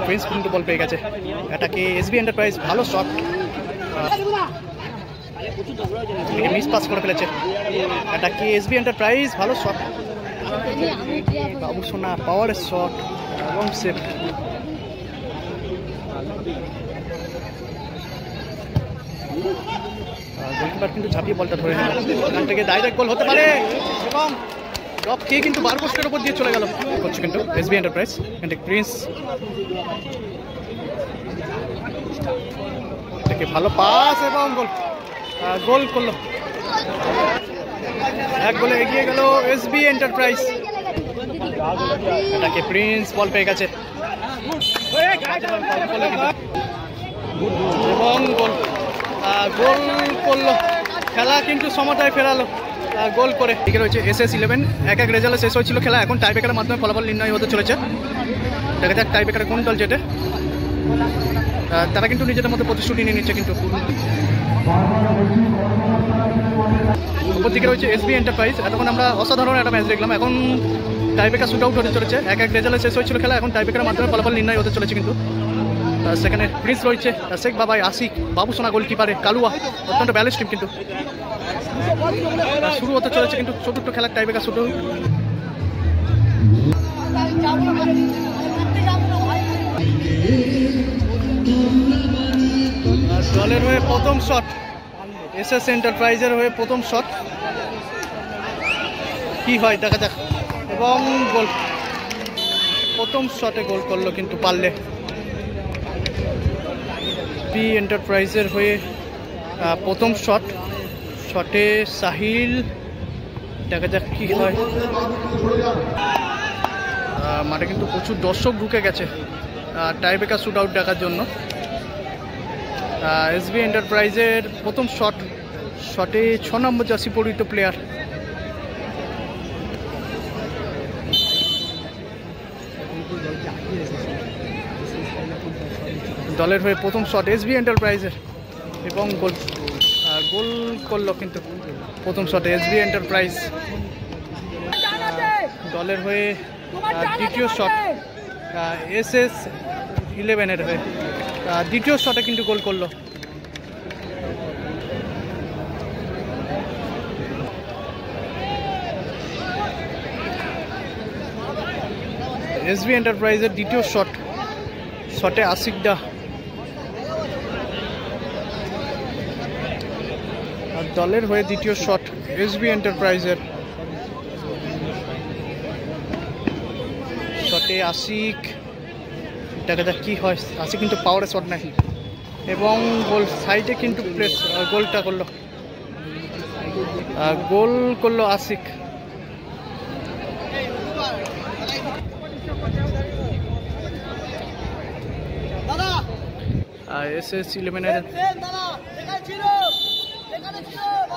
Prince কিন্তু বল পেয়ে গেছে। এটাকে এসবি এন্টারপ্রাইজ ভালো শট, মিস পাস করে ফেলেছে। এটাকে এসবি এন্টারপ্রাইজ ভালো শট, বাবু সোনা পাওয়ারের শট এবং সেভ। গোলকিপার কিন্তু ঝাঁপিয়ে বলটা ধরে নিল, এখান থেকে ডাইরেক্ট গোল হতে পারে এবং ড্রপ খেয়ে কিন্তু বার পোস্টের উপর দিয়ে চলে গেল করছে কিন্তু এসবি এন্টারপ্রাইজ। এখান থেকে প্রিন্স থেকে ভালো পাস এবং গোল, গোল করলো। এক গোলে এগিয়ে গেল এসবি এন্টারপ্রাইজ। এটাকে প্রিন্স বল পেয়ে গেছে এবং গোল, গোল করলো। খেলা কিন্তু সমতায় ফেরালো গোল করে। এদিকে রয়েছে SS11, এক এক রেজাল্টে শেষ হয়েছিল খেলা, এখন টাইব্রেকারের মাধ্যমে ফলাফল নির্ণয় হতে চলেছে। দেখা যাক টাইব্রেকারে কোন দল জেতে। তারা কিন্তু নিজেদের মধ্যে প্রতিশ্রুতি নিয়ে নিচ্ছে। কিন্তু উপর দিকে রয়েছে এসবি এন্টারপ্রাইজ। এতক্ষণ আমরা অসাধারণ একটা ম্যাচ দেখলাম, এখন টাইব্রেকার শুট আউট হতে চলেছে। এক এক রেজাল্টে শেষ হয়েছিল খেলা, এখন টাইব্রেকারের মাধ্যমে ফলাফল নির্ণয় হতে চলেছে। কিন্তু সেখানে প্রিন্স রয়েছে, শেখ বাবাই, আশিক, বাবু সোনা গোলকিপারে, কালুয়া, অত্যন্ত ব্যালেন্স টিম। কিন্তু শুরু হতে চলেছে কিন্তু চতুর্থ খেলার টাইব্রেকার শুট আউট। দলের হয়ে প্রথম শট, এসএস এন্টারপ্রাইজের হয়ে প্রথম শট, কি হয় দেখা যাক। এবং গোল, প্রথম শটে গোল করলো কিন্তু পারলে পি এন্টারপ্রাইজের হয়ে প্রথম শট, শটে সাহিল, দেখা যাক কি হয়। মাঠে কিন্তু প্রচুর দর্শক ঢুকে গেছে টাইব্রেকার শুট আউট দেখার জন্য। এসবি এন্টারপ্রাইজের প্রথম শট, শটে 6 নম্বর জার্সি পরিহিত প্লেয়ার। দলের হয়ে প্রথম শট এসবি এন্টারপ্রাইজের এবং গোল, গোল করলো কিন্তু প্রথম শটে এসবি এন্টারপ্রাইজ। দলের হয়ে দ্বিতীয় শট SS11 হয়ে দ্বিতীয় শটে কিন্তু গোল করলো। এসবি এন্টারপ্রাইজের দ্বিতীয় শট, শটে আশিকদা। আর দলের হয়ে দ্বিতীয় শট এসবি এন্টারপ্রাইজের, শটে আশিক, দেখা যাক কি হয়। আশিক কিন্তু পাওয়ারে শট নাই এবং গোল, সাইডে কিন্তু প্লেস, গোলটা করলো, গোল করলো আশিক। SS11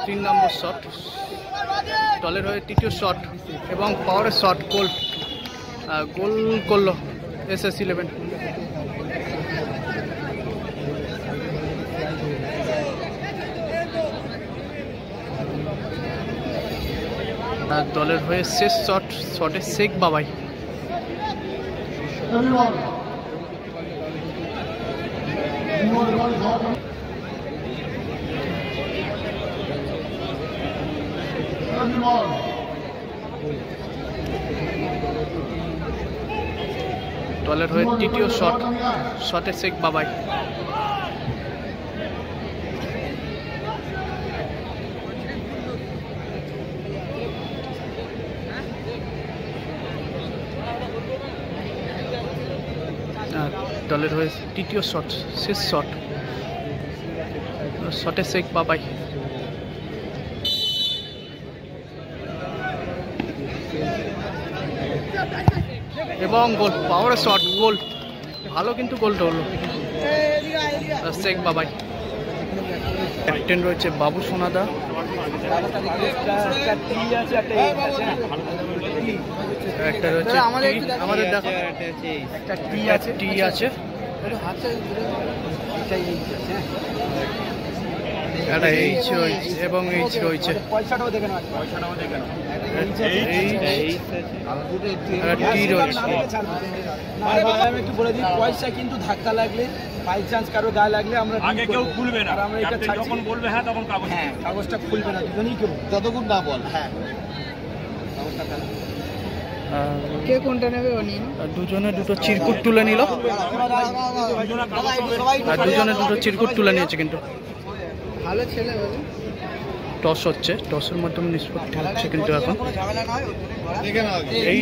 3 নম্বর শট, দলের হয়ে তৃতীয় শট এবং পাওয়ারের শট, গোল, গোল করলো SS11। দলের হয়ে শেষ শট, শটে শেখ বাবাই। দলের হয়ে তৃতীয় শট, শটে শেখ বাবাই। দলের হয়ে তৃতীয় শট, শেষ শট, শটে শেখ বাবাই। এবং গোল, পাওয়ারের শট, গোল, ভালো কিন্তু গোলটা হলো শেখ বাবাই। ক্যাপ্টেন রয়েছে বাবু সোনাদা, একটা রয়েছে আমাদের দেখো একটা টি আছে, একটা এইচ রয়েছে এবং এইচ রয়েছে। আমি একটু বলে দিই, পয়সা কিন্তু ধাক্কা লাগলে বাই চান্স কারো গায়ে লাগলে আমরা আগে কেউ খুলবে না, আমরা এটা যখন বলবে হ্যাঁ তখন কাগজ, হ্যাঁ কাগজটা খুলবে না, দুজনেই কেউ যতক্ষণ না বল। হ্যাঁ কে কোনটা নেবে ও নিন। দুজনে দুটো চিরকুট তুলে নিল, আর দুজনে দুটো চিরকুট তুলে নিয়েছে। কিন্তু ভালো ছেলে টস হচ্ছে, টসের মাধ্যমে নিষ্পত্তি হচ্ছে। কিন্তু এখন এই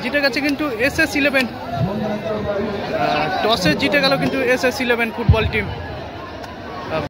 জিতে গেছে কিন্তু SS11, টসে জিতে গেল কিন্তু SS11 ফুটবল টিম।